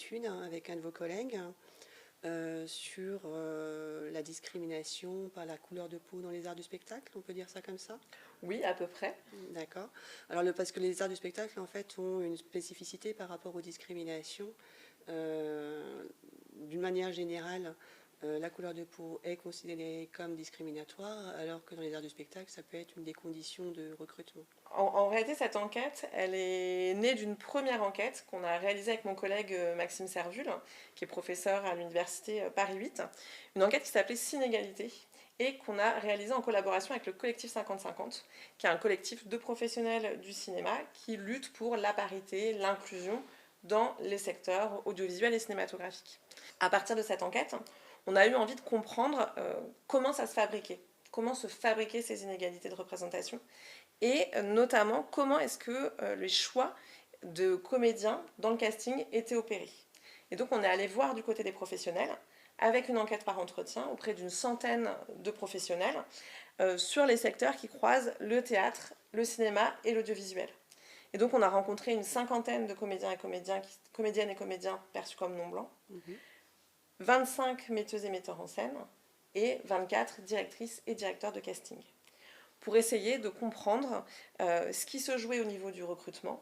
étude avec un de vos collègues sur la discrimination par la couleur de peau dans les arts du spectacle, on peut dire ça comme ça? Oui, à peu près. D'accord. Alors, parce que les arts du spectacle, en fait, ont une spécificité par rapport aux discriminations. D'une manière générale, la couleur de peau est considérée comme discriminatoire, alors que dans les arts du spectacle, ça peut être une des conditions de recrutement. En réalité, cette enquête, elle est née d'une première enquête qu'on a réalisée avec mon collègue Maxime Servul, qui est professeur à l'université Paris 8. Une enquête qui s'appelait Synégalité et qu'on a réalisée en collaboration avec le collectif 50-50, qui est un collectif de professionnels du cinéma qui lutte pour la parité, l'inclusion dans les secteurs audiovisuels et cinématographiques. À partir de cette enquête, on a eu envie de comprendre comment ça se fabriquait, comment se fabriquaient ces inégalités de représentation, et notamment comment est-ce que les choix de comédiens dans le casting étaient opérés. Et donc on est allé voir du côté des professionnels, avec une enquête par entretien auprès d'une centaine de professionnels sur les secteurs qui croisent le théâtre, le cinéma et l'audiovisuel. Et donc on a rencontré une cinquantaine de comédiens et comédiennes et comédiens perçus comme non blancs, 25 metteuses et metteurs en scène et 24 directrices et directeurs de casting, pour essayer de comprendre ce qui se jouait au niveau du recrutement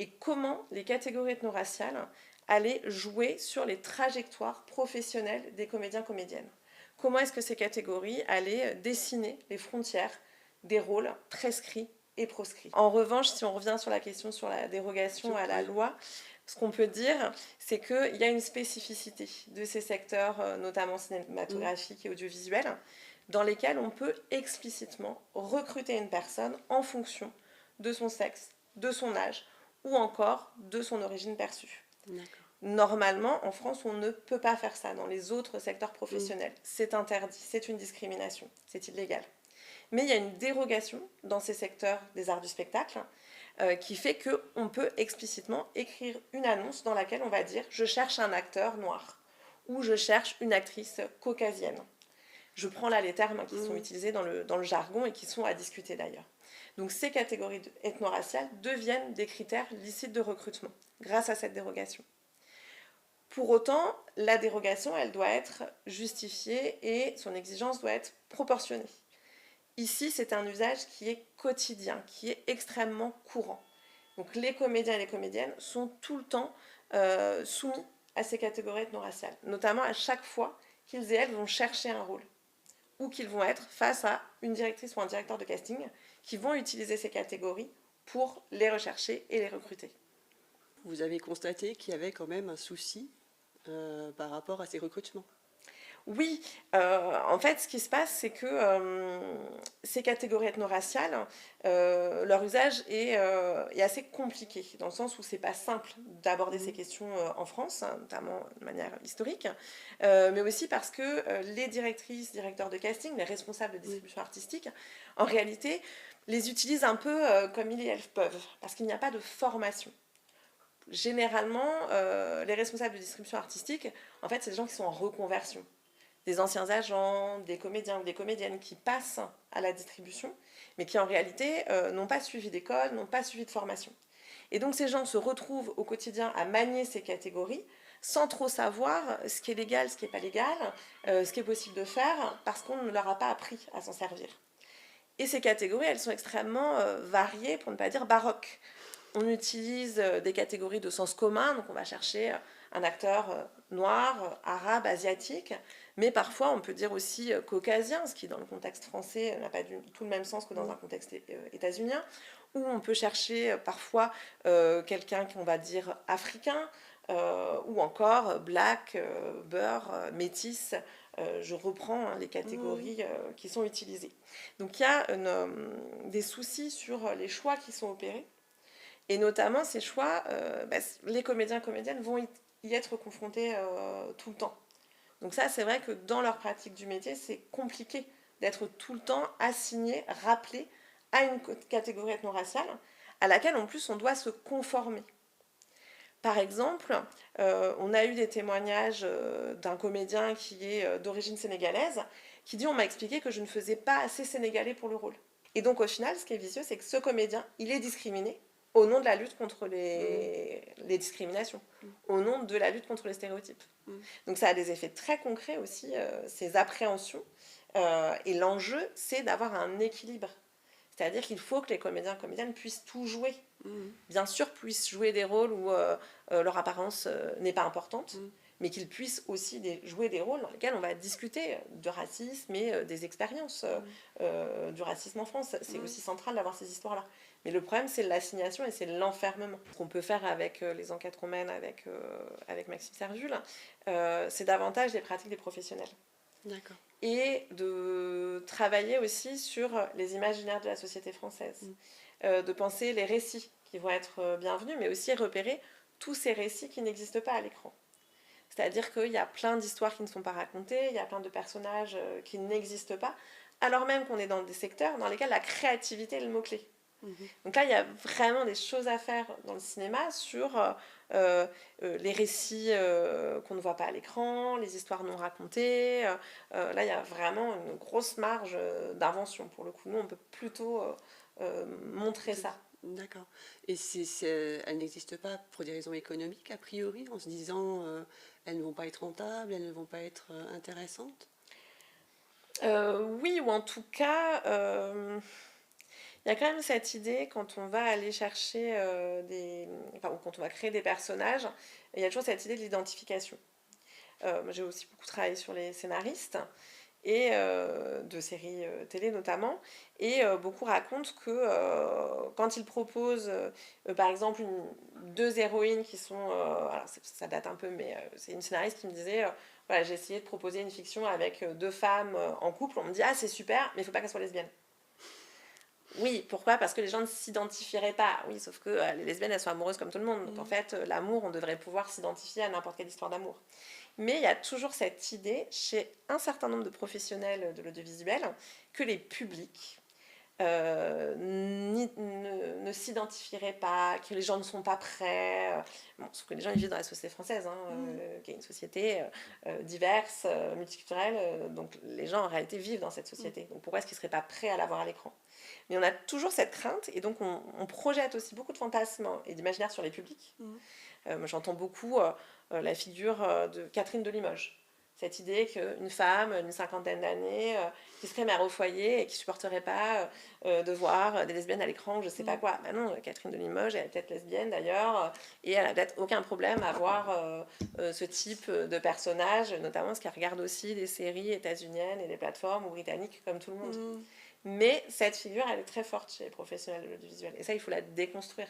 et comment les catégories ethno-raciales allaient jouer sur les trajectoires professionnelles des comédiens-comédiennes. Comment est-ce que ces catégories allaient dessiner les frontières des rôles prescrits et proscrits. En revanche, si on revient sur la question sur la dérogation à la loi, ce qu'on peut dire, c'est qu'il y a une spécificité de ces secteurs, notamment cinématographiques et audiovisuels, dans lesquels on peut explicitement recruter une personne en fonction de son sexe, de son âge ou encore de son origine perçue. Normalement, en France, on ne peut pas faire ça. Dans les autres secteurs professionnels, c'est interdit, c'est une discrimination, c'est illégal. Mais il y a une dérogation dans ces secteurs des arts du spectacle qui fait qu'on peut explicitement écrire une annonce dans laquelle on va dire « je cherche un acteur noir » ou « je cherche une actrice caucasienne ». Je prends là les termes qui sont utilisés dans le jargon et qui sont à discuter d'ailleurs. Donc ces catégories ethno-raciales deviennent des critères licites de recrutement grâce à cette dérogation. Pour autant, la dérogation, elle doit être justifiée et son exigence doit être proportionnée. Ici, c'est un usage qui est quotidien, qui est extrêmement courant. Donc les comédiens et les comédiennes sont tout le temps soumis à ces catégories ethno-raciales, notamment à chaque fois qu'ils et elles vont chercher un rôle, ou qu'ils vont être face à une directrice ou un directeur de casting qui vont utiliser ces catégories pour les rechercher et les recruter. Vous avez constaté qu'il y avait quand même un souci par rapport à ces recrutements. Oui, en fait, ce qui se passe, c'est que ces catégories ethno-raciales, leur usage est assez compliqué, dans le sens où c'est pas simple d'aborder ces questions en France, hein, notamment de manière historique, mais aussi parce que les directrices, directeurs de casting, les responsables de distribution artistique, en réalité, les utilisent un peu comme ils et elles peuvent, parce qu'il n'y a pas de formation. Généralement, les responsables de distribution artistique, en fait, c'est des gens qui sont en reconversion. Des anciens agents, des comédiens ou des comédiennes qui passent à la distribution, mais qui en réalité n'ont pas suivi d'école, n'ont pas suivi de formation. Et donc ces gens se retrouvent au quotidien à manier ces catégories sans trop savoir ce qui est légal, ce qui n'est pas légal, ce qui est possible de faire, parce qu'on ne leur a pas appris à s'en servir. Et ces catégories, elles sont extrêmement variées, pour ne pas dire baroques. On utilise des catégories de sens commun, donc on va chercher un acteur noir, arabe, asiatique, mais parfois on peut dire aussi caucasien, ce qui dans le contexte français n'a pas du tout le même sens que dans un contexte états-unien, ou on peut chercher parfois quelqu'un qu'on va dire africain, ou encore black, beurre, métis. Je reprends les catégories qui sont utilisées. Donc il y a des soucis sur les choix qui sont opérés. Et notamment, ces choix, les comédiens et comédiennes vont y être confrontés tout le temps. Donc ça, c'est vrai que dans leur pratique du métier, c'est compliqué d'être tout le temps assigné, rappelé à une catégorie ethno-raciale à laquelle, en plus, on doit se conformer. Par exemple, on a eu des témoignages d'un comédien qui est d'origine sénégalaise, qui dit « on m'a expliqué que je ne faisais pas assez sénégalais pour le rôle ». Et donc, au final, ce qui est vicieux, c'est que ce comédien, il est discriminé, au nom de la lutte contre les discriminations, au nom de la lutte contre les stéréotypes. Donc ça a des effets très concrets aussi, ces appréhensions. Et l'enjeu, c'est d'avoir un équilibre. C'est-à-dire qu'il faut que les comédiens et comédiennes puissent tout jouer. Bien sûr, puissent jouer des rôles où leur apparence n'est pas importante, mais qu'ils puissent aussi jouer des rôles dans lesquels on va discuter de racisme et des expériences du racisme en France. C'est aussi central d'avoir ces histoires-là. Mais le problème, c'est l'assignation et c'est l'enfermement. Ce qu'on peut faire avec les enquêtes qu'on mène avec Maxime Servul, c'est davantage des pratiques des professionnels. D'accord. Et de travailler aussi sur les imaginaires de la société française. De penser les récits qui vont être bienvenus, mais aussi repérer tous ces récits qui n'existent pas à l'écran. C'est-à-dire qu'il y a plein d'histoires qui ne sont pas racontées, il y a plein de personnages qui n'existent pas, alors même qu'on est dans des secteurs dans lesquels la créativité est le mot-clé. Donc là, il y a vraiment des choses à faire dans le cinéma sur les récits qu'on ne voit pas à l'écran, les histoires non racontées. Là, il y a vraiment une grosse marge d'invention. Pour le coup, nous, on peut plutôt montrer ça. D'accord. Et elles n'existent pas pour des raisons économiques, a priori, en se disant elles ne vont pas être rentables, elles ne vont pas être intéressantes? Oui, ou en tout cas... il y a quand même cette idée, quand on va aller chercher ou quand on va créer des personnages, il y a toujours cette idée de l'identification. J'ai aussi beaucoup travaillé sur les scénaristes, et de séries télé notamment, et beaucoup racontent que quand ils proposent, par exemple, deux héroïnes qui sont... alors ça date un peu, mais c'est une scénariste qui me disait... voilà, j'ai essayé de proposer une fiction avec deux femmes en couple, on me dit « Ah, c'est super, mais il ne faut pas qu'elles soient lesbiennes ». Oui, pourquoi? Parce que les gens ne s'identifieraient pas. Oui, sauf que les lesbiennes, elles sont amoureuses comme tout le monde. Donc en fait, l'amour, on devrait pouvoir s'identifier à n'importe quelle histoire d'amour. Mais il y a toujours cette idée, chez un certain nombre de professionnels de l'audiovisuel, que les publics ne s'identifieraient pas, que les gens ne sont pas prêts. Bon, sauf que les gens ils vivent dans la société française, qui est une société diverse, multiculturelle. Donc les gens en réalité vivent dans cette société. Donc pourquoi est-ce qu'ils ne seraient pas prêts à la voir à l'écran? Mais on a toujours cette crainte, et donc on projette aussi beaucoup de fantasmes et d'imaginaires sur les publics. Moi, j'entends beaucoup la figure de Catherine de Limoges. Cette idée qu'une femme d'une cinquantaine d'années qui serait mère au foyer et qui ne supporterait pas de voir des lesbiennes à l'écran, je ne sais pas quoi. Ben non, Catherine de Limoges, elle est peut-être lesbienne d'ailleurs, et elle n'a peut-être aucun problème à voir ce type de personnage, notamment parce qu'elle regarde aussi des séries états-uniennes et des plateformes ou britanniques comme tout le monde. Mais cette figure, elle est très forte chez les professionnels de l'audiovisuel. Et ça, il faut la déconstruire.